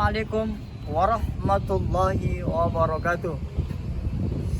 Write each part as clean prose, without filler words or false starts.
Assalamualaikum warahmatullahi wabarakatuh.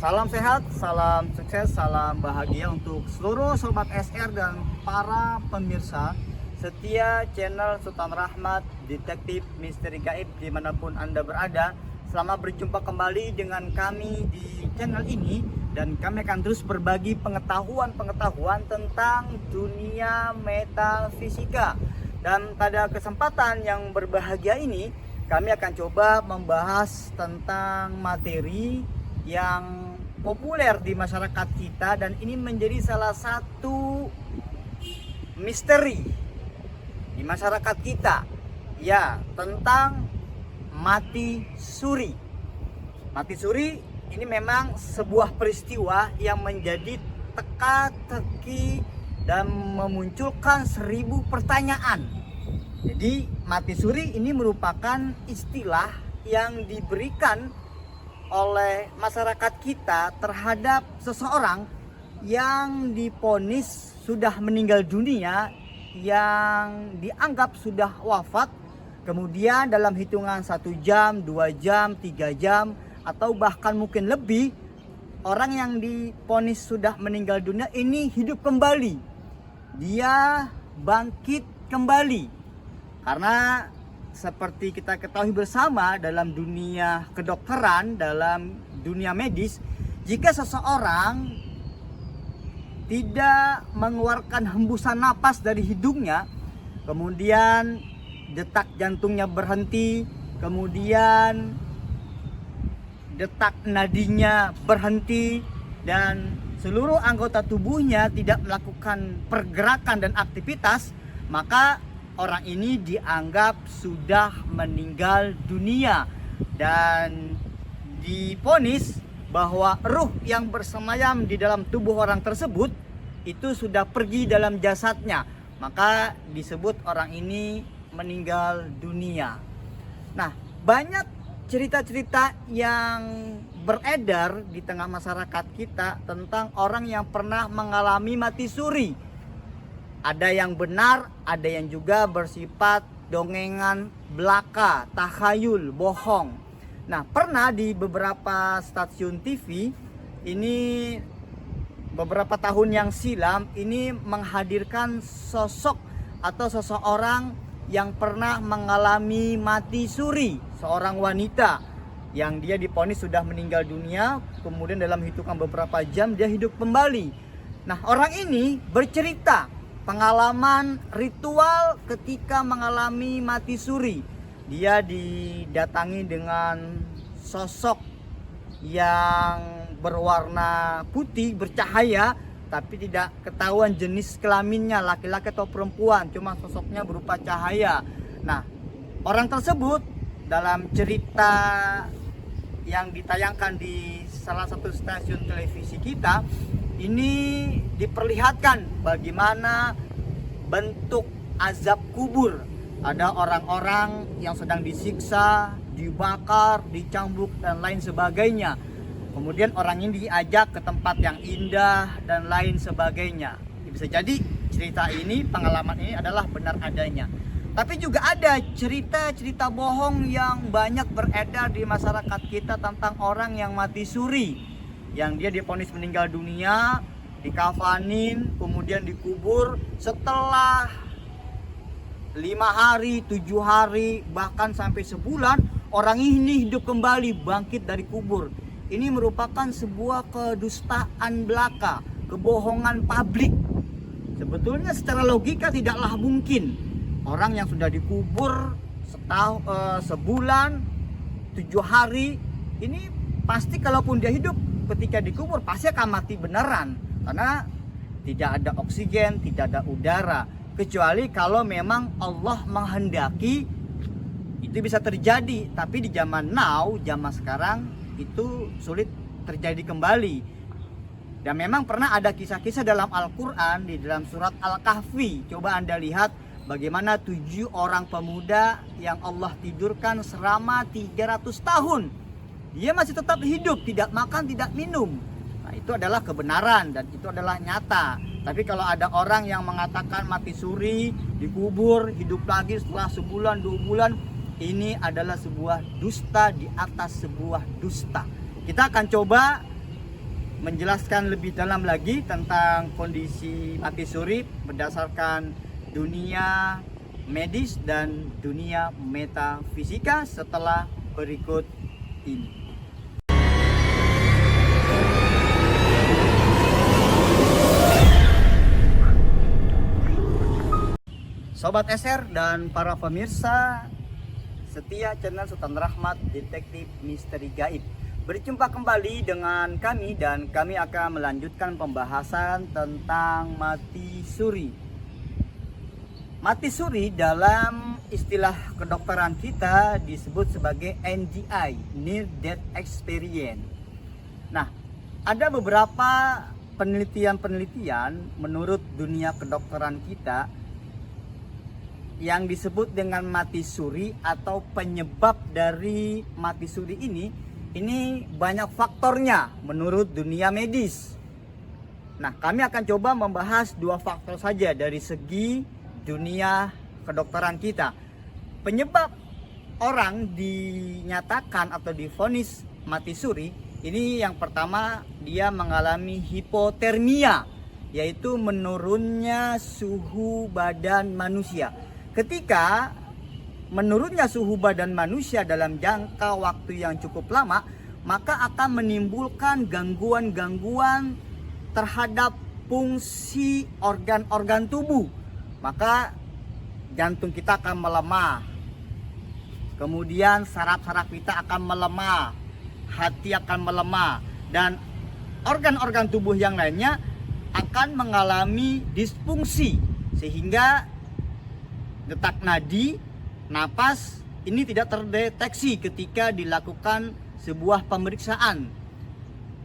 Salam sehat, salam sukses, salam bahagia untuk seluruh sobat SR dan para pemirsa setia channel Sultan Rahmat Detektif Misteri Gaib dimanapun Anda berada. Selamat berjumpa kembali dengan kami di channel ini, dan kami akan terus berbagi pengetahuan tentang dunia metafisika. Dan pada kesempatan yang berbahagia ini, kami akan coba membahas tentang materi yang populer di masyarakat kita, dan ini menjadi salah satu misteri di masyarakat kita, ya, tentang mati suri. Mati suri ini memang sebuah peristiwa yang menjadi teka-teki dan memunculkan 1000 pertanyaan. Jadi mati suri ini merupakan istilah yang diberikan oleh masyarakat kita terhadap seseorang yang divonis sudah meninggal dunia, yang dianggap sudah wafat, kemudian dalam hitungan 1 jam, 2 jam, 3 jam, atau bahkan mungkin lebih, orang yang divonis sudah meninggal dunia ini hidup kembali. Dia bangkit kembali. Karena seperti kita ketahui bersama dalam dunia kedokteran, dalam dunia medis, jika seseorang tidak mengeluarkan hembusan napas dari hidungnya, kemudian detak jantungnya berhenti, kemudian detak nadinya berhenti, dan seluruh anggota tubuhnya tidak melakukan pergerakan dan aktivitas, maka orang ini dianggap sudah meninggal dunia dan divonis bahwa ruh yang bersemayam di dalam tubuh orang tersebut itu sudah pergi dalam jasadnya, maka disebut orang ini meninggal dunia. Nah, banyak cerita-cerita yang beredar di tengah masyarakat kita tentang orang yang pernah mengalami mati suri. Ada yang benar, ada yang juga bersifat dongengan belaka, takhayul, bohong. Nah, pernah di beberapa stasiun TV ini beberapa tahun yang silam ini menghadirkan sosok atau seseorang yang pernah mengalami mati suri, seorang wanita yang dia divonis sudah meninggal dunia, kemudian dalam hitungan beberapa jam dia hidup kembali. Nah, orang ini bercerita pengalaman ritual ketika mengalami mati suri. Dia didatangi dengan sosok yang berwarna putih bercahaya, tapi tidak ketahuan jenis kelaminnya, laki-laki atau perempuan, cuma sosoknya berupa cahaya. Nah, orang tersebut dalam cerita yang ditayangkan di salah satu stasiun televisi kita ini diperlihatkan bagaimana bentuk azab kubur. Ada orang-orang yang sedang disiksa, dibakar, dicambuk dan lain sebagainya. Kemudian orang ini diajak ke tempat yang indah dan lain sebagainya. Bisa jadi cerita ini, pengalaman ini adalah benar adanya. Tapi juga ada cerita-cerita bohong yang banyak beredar di masyarakat kita tentang orang yang mati suri, yang dia divonis meninggal dunia, dikafanin, kemudian dikubur. Setelah 5 hari, 7 hari, bahkan sampai sebulan, orang ini hidup kembali, bangkit dari kubur. Ini merupakan sebuah kedustaan belaka, kebohongan publik. Sebetulnya secara logika tidaklah mungkin orang yang sudah dikubur sebulan, 7 hari, ini pasti kalaupun dia hidup ketika dikubur pasti akan mati beneran, karena tidak ada oksigen, tidak ada udara. Kecuali kalau memang Allah menghendaki itu bisa terjadi. Tapi di zaman now, zaman sekarang itu sulit terjadi kembali. Dan memang pernah ada kisah-kisah dalam Al-Quran, di dalam surat Al-Kahfi. Coba Anda lihat bagaimana 7 orang pemuda yang Allah tidurkan selama 300 tahun. Dia masih tetap hidup, tidak makan, tidak minum. Nah, itu adalah kebenaran dan itu adalah nyata. Tapi kalau ada orang yang mengatakan mati suri, dikubur, hidup lagi setelah sebulan, 2 bulan, ini adalah sebuah dusta di atas sebuah dusta. Kita akan coba menjelaskan lebih dalam lagi tentang kondisi mati suri berdasarkan dunia medis dan dunia metafisika setelah berikut ini. Sobat SR dan para pemirsa setia channel Sultan Rahmat Detektif Misteri Gaib, berjumpa kembali dengan kami dan kami akan melanjutkan pembahasan tentang mati suri. Mati suri dalam istilah kedokteran kita disebut sebagai NDI, Near Death Experience. Nah, ada beberapa penelitian menurut dunia kedokteran kita yang disebut dengan mati suri atau penyebab dari mati suri ini banyak faktornya menurut dunia medis. Nah, kami akan coba membahas dua faktor saja dari segi dunia kedokteran kita. Penyebab orang dinyatakan atau divonis mati suri ini, yang pertama dia mengalami hipotermia, yaitu menurunnya suhu badan manusia. Ketika menurunnya suhu badan manusia dalam jangka waktu yang cukup lama, maka akan menimbulkan gangguan-gangguan terhadap fungsi organ-organ tubuh. Maka jantung kita akan melemah, kemudian saraf-saraf kita akan melemah, hati akan melemah, dan organ-organ tubuh yang lainnya akan mengalami disfungsi, sehingga detak nadi, napas ini tidak terdeteksi ketika dilakukan sebuah pemeriksaan.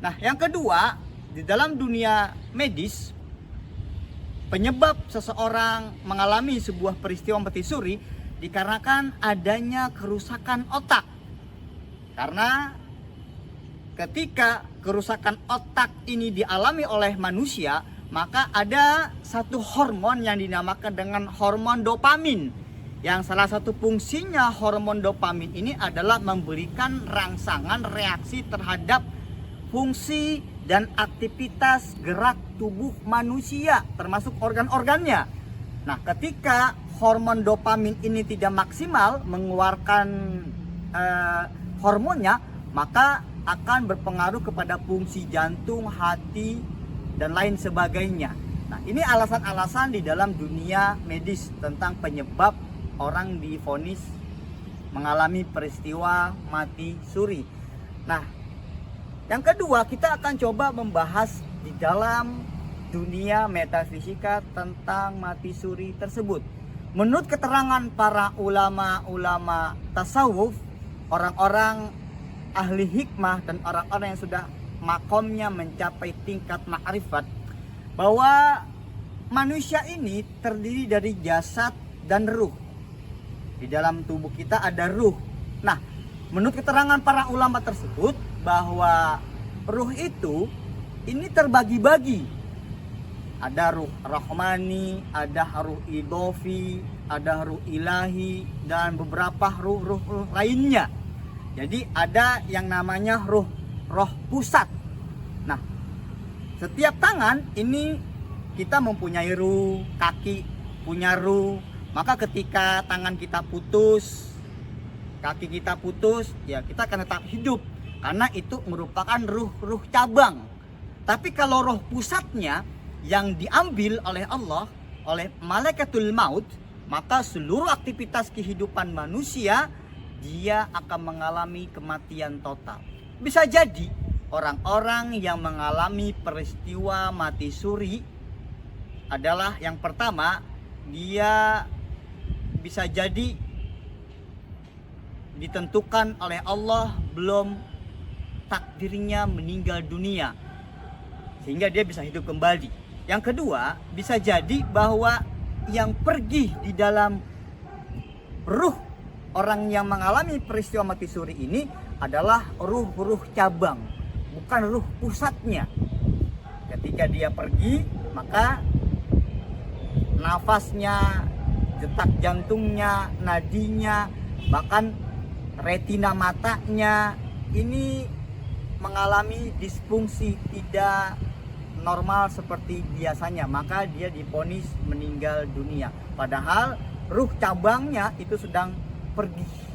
Nah, yang kedua, di dalam dunia medis, penyebab seseorang mengalami sebuah peristiwa mati suri dikarenakan adanya kerusakan otak. Karena ketika kerusakan otak ini dialami oleh manusia, maka ada satu hormon yang dinamakan dengan hormon dopamin, yang salah satu fungsinya hormon dopamin ini adalah memberikan rangsangan reaksi terhadap fungsi dan aktivitas gerak tubuh manusia termasuk organ-organnya. Nah, ketika hormon dopamin ini tidak maksimal mengeluarkan hormonnya, maka akan berpengaruh kepada fungsi jantung, hati, dan lain sebagainya. Nah, ini alasan-alasan di dalam dunia medis tentang penyebab orang divonis mengalami peristiwa mati suri. Nah, yang kedua, kita akan coba membahas di dalam dunia metafisika tentang mati suri tersebut. Menurut keterangan para ulama-ulama tasawuf, orang-orang ahli hikmah dan orang-orang yang sudah makomnya mencapai tingkat ma'rifat, bahwa manusia ini terdiri dari jasad dan ruh. Di dalam tubuh kita ada ruh. Nah, menurut keterangan para ulama tersebut, bahwa ruh itu ini terbagi-bagi. Ada ruh rahmani, ada ruh idofi, ada ruh ilahi, dan beberapa ruh-ruh lainnya. Jadi ada yang namanya roh pusat. Nah, setiap tangan ini kita mempunyai ruh, kaki punya ruh. Maka ketika tangan kita putus, kaki kita putus, ya kita akan tetap hidup, karena itu merupakan ruh cabang. Tapi kalau roh pusatnya yang diambil oleh Allah, oleh malaikatul maut, maka seluruh aktivitas kehidupan manusia dia akan mengalami kematian total. Bisa jadi orang-orang yang mengalami peristiwa mati suri adalah, yang pertama, dia bisa jadi ditentukan oleh Allah belum takdirnya meninggal dunia, sehingga dia bisa hidup kembali. Yang kedua, bisa jadi bahwa yang pergi di dalam ruh orang yang mengalami peristiwa mati suri ini adalah ruh-ruh cabang, bukan ruh pusatnya. Ketika dia pergi, maka nafasnya, detak jantungnya, nadinya, bahkan retina matanya ini mengalami disfungsi tidak normal seperti biasanya, maka dia divonis meninggal dunia. Padahal ruh cabangnya itu sedang pergi.